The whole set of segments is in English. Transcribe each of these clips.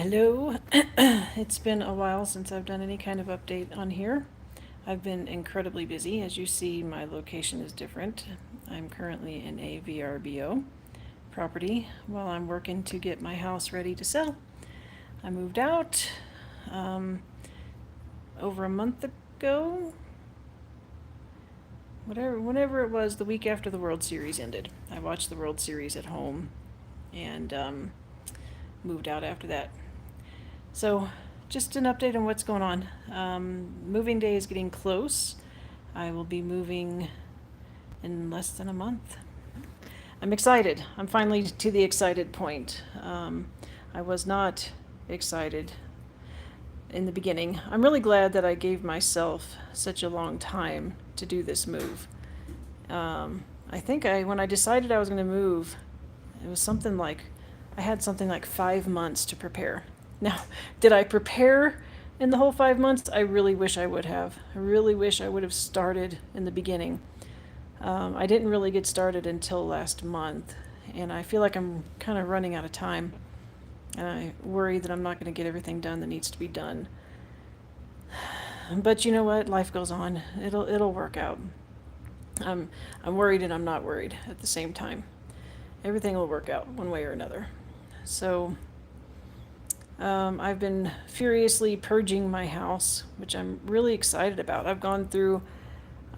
Hello. It's been a while since I've done any kind of update on here. I've been incredibly busy. As you see, my location is different. I'm currently in a VRBO property while I'm working to get my house ready to sell. I moved out um, over a month ago, whenever it was, the week after the World Series ended. I watched the World Series at home and moved out after that. So, just an update on what's going on. Moving day is getting close. I will be moving in less than a month. I'm excited. I'm finally to the excited point. I was not excited in the beginning. I'm really glad that I gave myself such a long time to do this move. I think when I decided I was going to move, it was something like, I had something like 5 months to prepare. Now, did I prepare in the whole 5 months? I really wish I would have. I really wish I would have started in the beginning. I didn't really get started until last month, and I feel like I'm kind of running out of time. And I worry that I'm not going to get everything done that needs to be done. But you know what? Life goes on. It'll work out. I'm worried and I'm not worried at the same time. Everything will work out one way or another. So I've been furiously purging my house, which I'm really excited about. I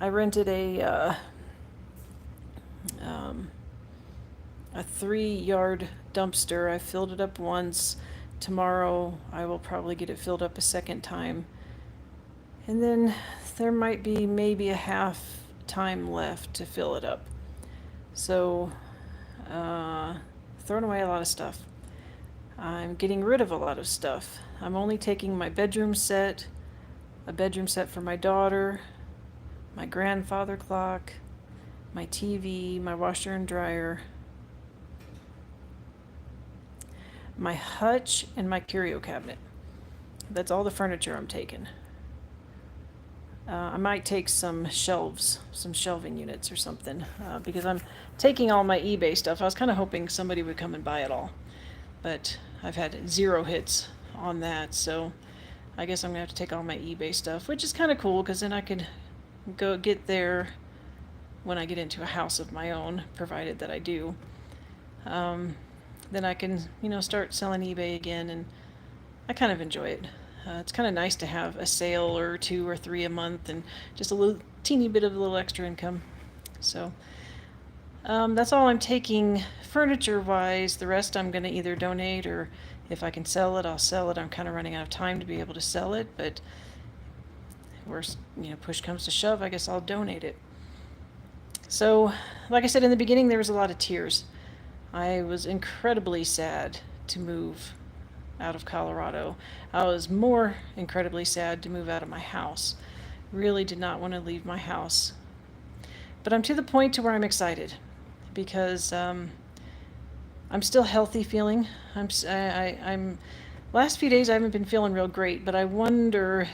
rented a 3-yard dumpster. I filled it up once. Tomorrow I will probably get it filled up a second time. And then there might be maybe a half time left to fill it up. So, throwing away a lot of stuff. I'm getting rid of a lot of stuff. I'm only taking my bedroom set, a bedroom set for my daughter, my grandfather clock, my TV, my washer and dryer, my hutch, and my curio cabinet. That's all the furniture I'm taking. I might take some shelves, some shelving units or something, because I'm taking all my eBay stuff. I was kind of hoping somebody would come and buy it all, but I've had 0 hits on that, so I guess I'm gonna have to take all my eBay stuff, which is kind of cool because then I could go get there when I get into a house of my own, provided that I do. Then I can, start selling eBay again, and I kind of enjoy it. It's kind of nice to have a sale or 2 or 3 a month and just a little teeny bit of a little extra income. So that's all I'm taking furniture wise. The rest I'm going to either donate, or if I can sell it, I'll sell it. I'm kind of running out of time to be able to sell it, but worst, push comes to shove, I guess I'll donate it. So, like I said in the beginning, there was a lot of tears. I was incredibly sad to move out of Colorado. I was more incredibly sad to move out of my house. Really did not want to leave my house. But I'm to the point to where I'm excited because I'm still healthy feeling. I'm last few days I haven't been feeling real great, but I wonder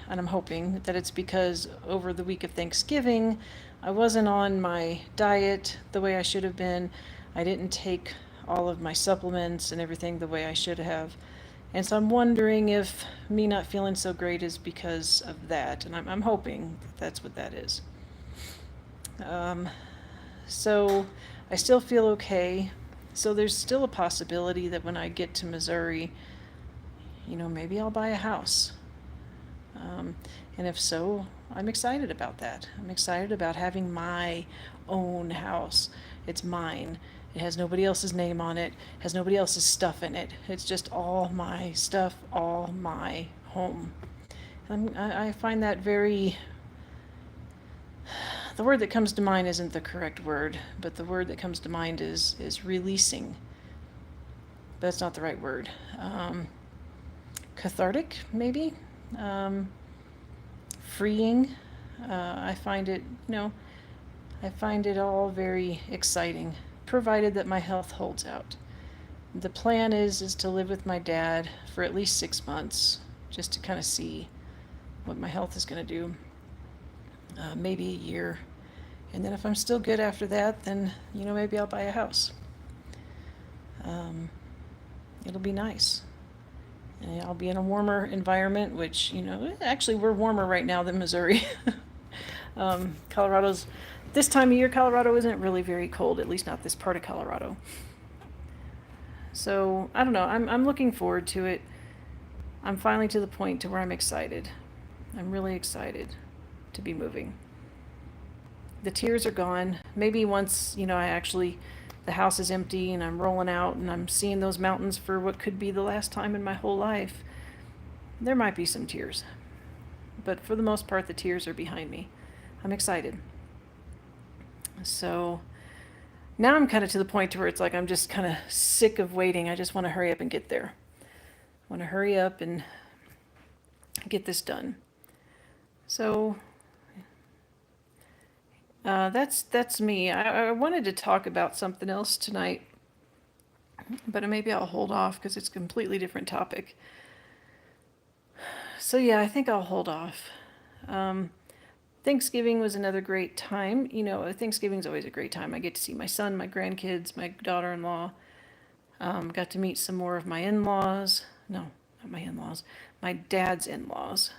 and I'm hoping that it's because over the week of Thanksgiving, I wasn't on my diet the way I should have been. I didn't take all of my supplements and everything the way I should have. And so I'm wondering if me not feeling so great is because of that. And I'm hoping that's what that is. So I still feel okay. So there's still a possibility that when I get to Missouri, maybe I'll buy a house. And if so, I'm excited about that. I'm excited about having my own house. It's mine. It has nobody else's name on it, has nobody else's stuff in it. It's just all my stuff, all my home. I find that very... The word that comes to mind isn't the correct word, but the word that comes to mind is releasing. But that's not the right word. Cathartic, maybe? Freeing. I find it, I find it all very exciting, provided that my health holds out. The plan is to live with my dad for at least 6 months, just to kind of see what my health is going to do. Maybe a year. And then if I'm still good after that, then, maybe I'll buy a house. It'll be nice. And I'll be in a warmer environment, which, actually we're warmer right now than Missouri. Colorado's, this time of year, Colorado isn't really very cold, at least not this part of Colorado. So, I don't know, I'm looking forward to it. I'm finally to the point to where I'm excited. I'm really excited to be moving. The tears are gone. Maybe once, the house is empty and I'm rolling out and I'm seeing those mountains for what could be the last time in my whole life, there might be some tears. But for the most part, the tears are behind me. I'm excited. So now I'm kind of to the point to where it's like I'm just kind of sick of waiting. I just want to hurry up and get there. I want to hurry up and get this done. So that's me. I wanted to talk about something else tonight, but maybe I'll hold off because it's a completely different topic. So yeah, I think I'll hold off. Thanksgiving was another great time. Thanksgiving's always a great time. I get to see my son, my grandkids, my daughter-in-law. Got to meet some more of my in-laws. No, not my in-laws. My dad's in-laws.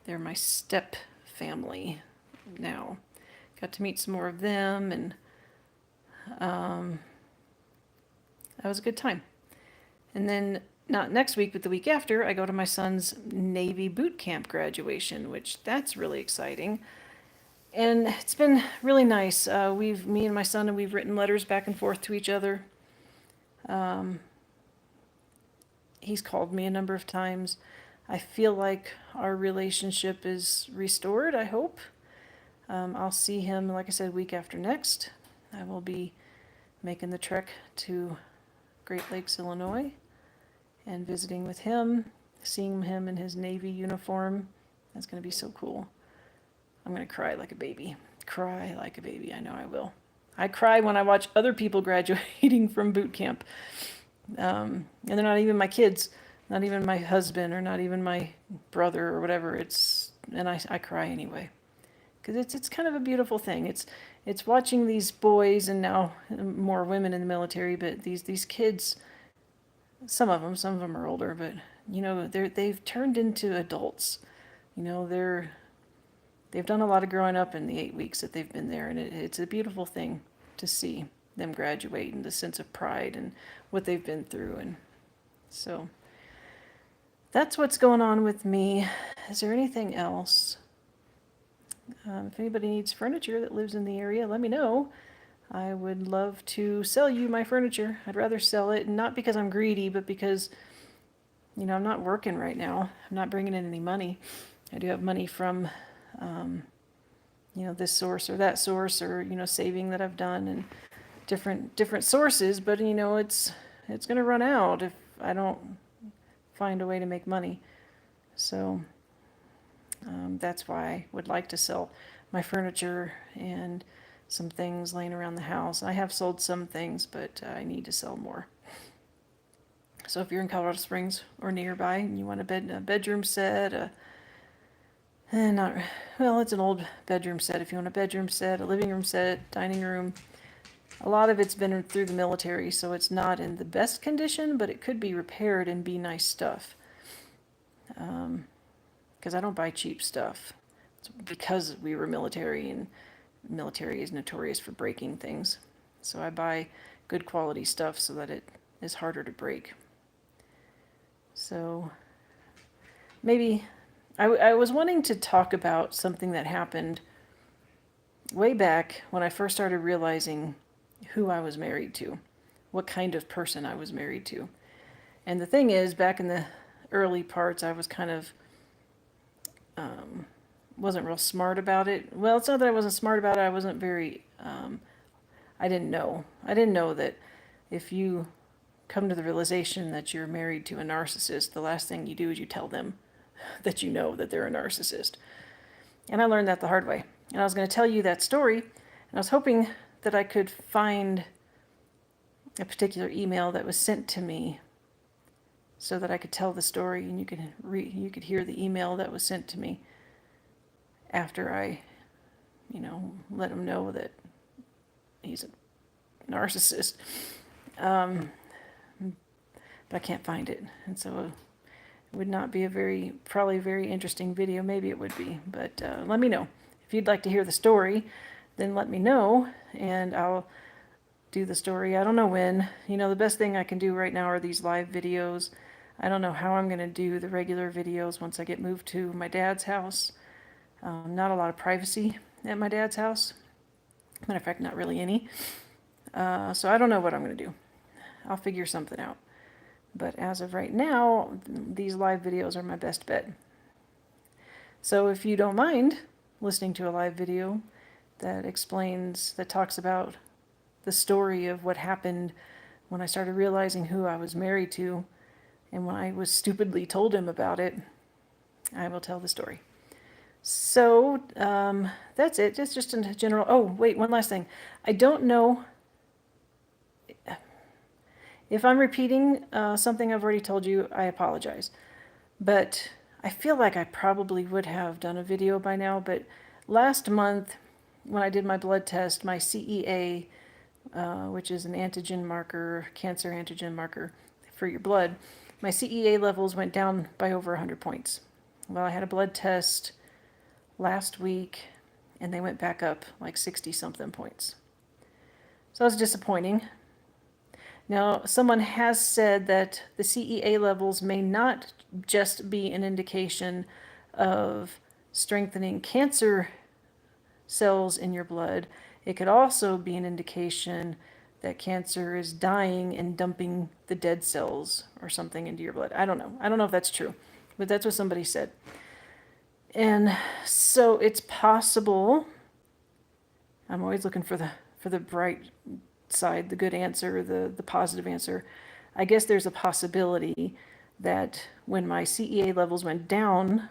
They're my step family now. Got to meet some more of them, and that was a good time. And then, not next week, but the week after, I go to my son's Navy boot camp graduation, which that's really exciting. And it's been really nice. Me and my son, and we've written letters back and forth to each other. He's called me a number of times. I feel like our relationship is restored, I hope. I'll see him, like I said, week after next. I will be making the trek to Great Lakes, Illinois, and visiting with him, seeing him in his Navy uniform. That's going to be so cool. I'm going to cry like a baby. Cry like a baby. I know I will. I cry when I watch other people graduating from boot camp. And they're not even my kids, not even my husband, or not even my brother, or whatever. And I cry anyway. Because it's kind of a beautiful thing. It's watching these boys, and now more women in the military, but these kids, some of them are older, but they've turned into adults. They've done a lot of growing up in the 8 weeks that they've been there, and it's a beautiful thing to see them graduate, and the sense of pride and what they've been through. And so that's what's going on with me. Is there anything else? If anybody needs furniture that lives in the area, let me know. I would love to sell you my furniture. I'd rather sell it, not because I'm greedy, but because, I'm not working right now. I'm not bringing in any money. I do have money from, this source or that source, or, saving that I've done, and different sources, but, it's going to run out if I don't find a way to make money. So that's why I would like to sell my furniture and some things laying around the house. I have sold some things, but I need to sell more. So if you're in Colorado Springs or nearby and you want a bedroom set, it's an old bedroom set. If you want a bedroom set, a living room set, dining room, a lot of it's been through the military, so it's not in the best condition, but it could be repaired and be nice stuff. Because I don't buy cheap stuff. It's because we were military, and military is notorious for breaking things. So I buy good quality stuff so that it is harder to break. So maybe I was wanting to talk about something that happened way back when I first started realizing who I was married to, what kind of person I was married to. And the thing is, back in the early parts, I was kind of wasn't real smart about it. Well, it's not that I wasn't smart about it. I wasn't very. I didn't know. I didn't know that if you come to the realization that you're married to a narcissist, the last thing you do is you tell them that you know that they're a narcissist. And I learned that the hard way. And I was going to tell you that story, and I was hoping that I could find a particular email that was sent to me so that I could tell the story, and you could hear the email that was sent to me after I, let him know that he's a narcissist. But but I can't find it. And so it would not be probably a very interesting video. Maybe it would be, but let me know. If you'd like to hear the story, then let me know, and I'll do the story. I don't know when. The best thing I can do right now are these live videos. I don't know how I'm going to do the regular videos once I get moved to my dad's house. Not a lot of privacy at my dad's house. Matter of fact, not really any. So I don't know what I'm going to do. I'll figure something out. But as of right now, these live videos are my best bet. So if you don't mind listening to a live video that talks about the story of what happened when I started realizing who I was married to and when I was stupidly told him about it, I will tell the story. So that's it. It's just in general. Oh, wait, one last thing. I don't know if I'm repeating something I've already told you. I apologize. But I feel like I probably would have done a video by now. But last month, when I did my blood test, my CEA, which is an antigen marker, cancer antigen marker for your blood, my CEA levels went down by over 100 points. Well, I had a blood test last week, and they went back up like 60-something points. So it was disappointing. Now, someone has said that the CEA levels may not just be an indication of strengthening cancer cells in your blood. It could also be an indication that cancer is dying and dumping the dead cells or something into your blood. I don't know. I don't know if that's true, but that's what somebody said. And so it's possible. I'm always looking for the bright side, the good answer, the positive answer. I guess there's a possibility that when my CEA levels went down,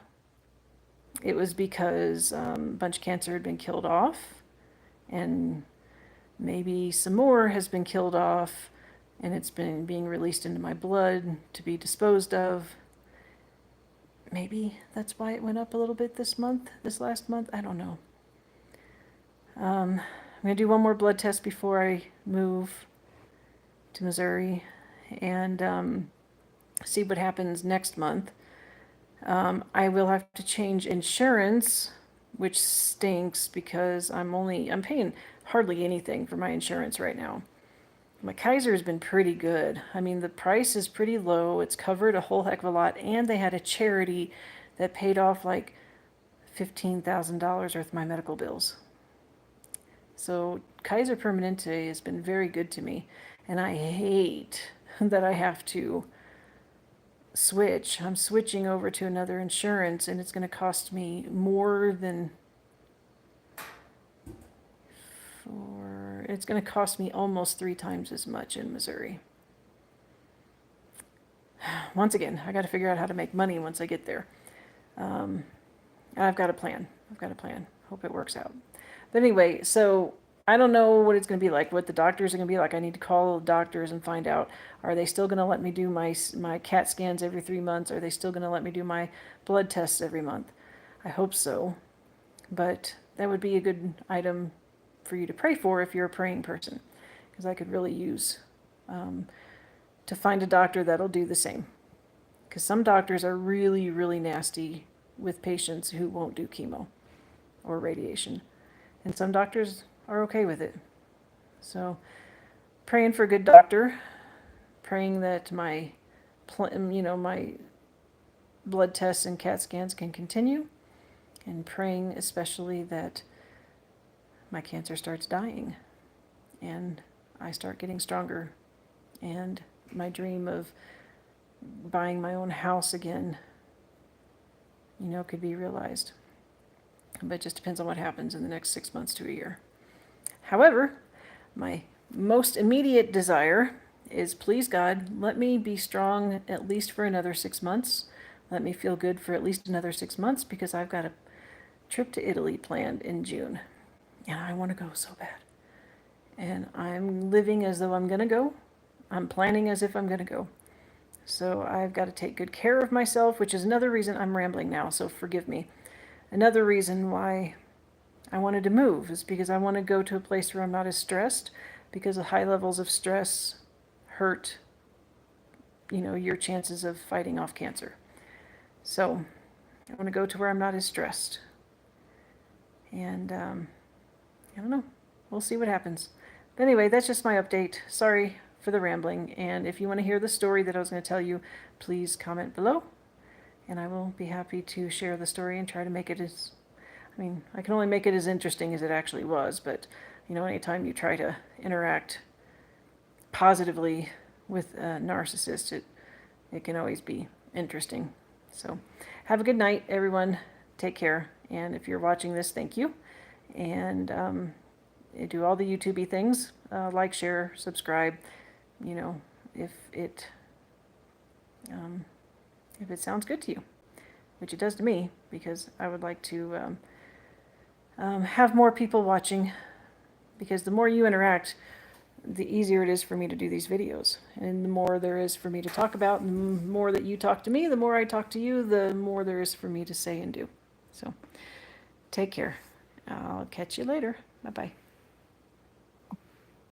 it was because a bunch of cancer had been killed off, and maybe some more has been killed off, and it's been being released into my blood to be disposed of. Maybe that's why it went up a little bit this last month. I don't know. I'm going to do one more blood test before I move to Missouri and see what happens next month. I will have to change insurance, which stinks because I'm paying hardly anything for my insurance right now. My Kaiser has been pretty good. I mean, the price is pretty low. It's covered a whole heck of a lot, and they had a charity that paid off like $15,000 worth of my medical bills. So Kaiser Permanente has been very good to me, and I hate that I have to switch. I'm switching over to another insurance, and it's going to cost me more than it's going to cost me almost 3 times as much in Missouri. Once again, I got to figure out how to make money once I get there. I've got a plan. Hope it works out. But anyway, so I don't know what it's going to be like, what the doctors are going to be like. I need to call the doctors and find out, are they still going to let me do my CAT scans every 3 months? Are they still going to let me do my blood tests every month? I hope so. But that would be a good item for you to pray for if you're a praying person, because I could really use to find a doctor that'll do the same. Because some doctors are really, really nasty with patients who won't do chemo or radiation. And some doctors are okay with it. So praying for a good doctor, praying that my blood tests and CAT scans can continue, and praying especially that my cancer starts dying and I start getting stronger, and my dream of buying my own house again, could be realized. But it just depends on what happens in the next 6 months to a year. However, my most immediate desire is, please God, let me be strong at least for another 6 months. Let me feel good for at least another 6 months, because I've got a trip to Italy planned in June. And I want to go so bad. And I'm living as though I'm going to go. I'm planning as if I'm going to go. So I've got to take good care of myself, which is another reason I'm rambling now, so forgive me. Another reason why I wanted to move is because I want to go to a place where I'm not as stressed, because of high levels of stress hurt your chances of fighting off cancer. So I want to go to where I'm not as stressed. And I don't know. We'll see what happens. But anyway, that's just my update. Sorry for the rambling. And if you want to hear the story that I was going to tell you, please comment below. And I will be happy to share the story and try to make it I can only make it as interesting as it actually was. But, anytime you try to interact positively with a narcissist, it can always be interesting. So have a good night, everyone. Take care. And if you're watching this, thank you. And do all the YouTube-y things. Like, share, subscribe. If it sounds good to you, which it does to me, because I would like to have more people watching, because the more you interact, the easier it is for me to do these videos. And the more there is for me to talk about, and the more that you talk to me, the more I talk to you, the more there is for me to say and do. So take care. I'll catch you later. Bye-bye.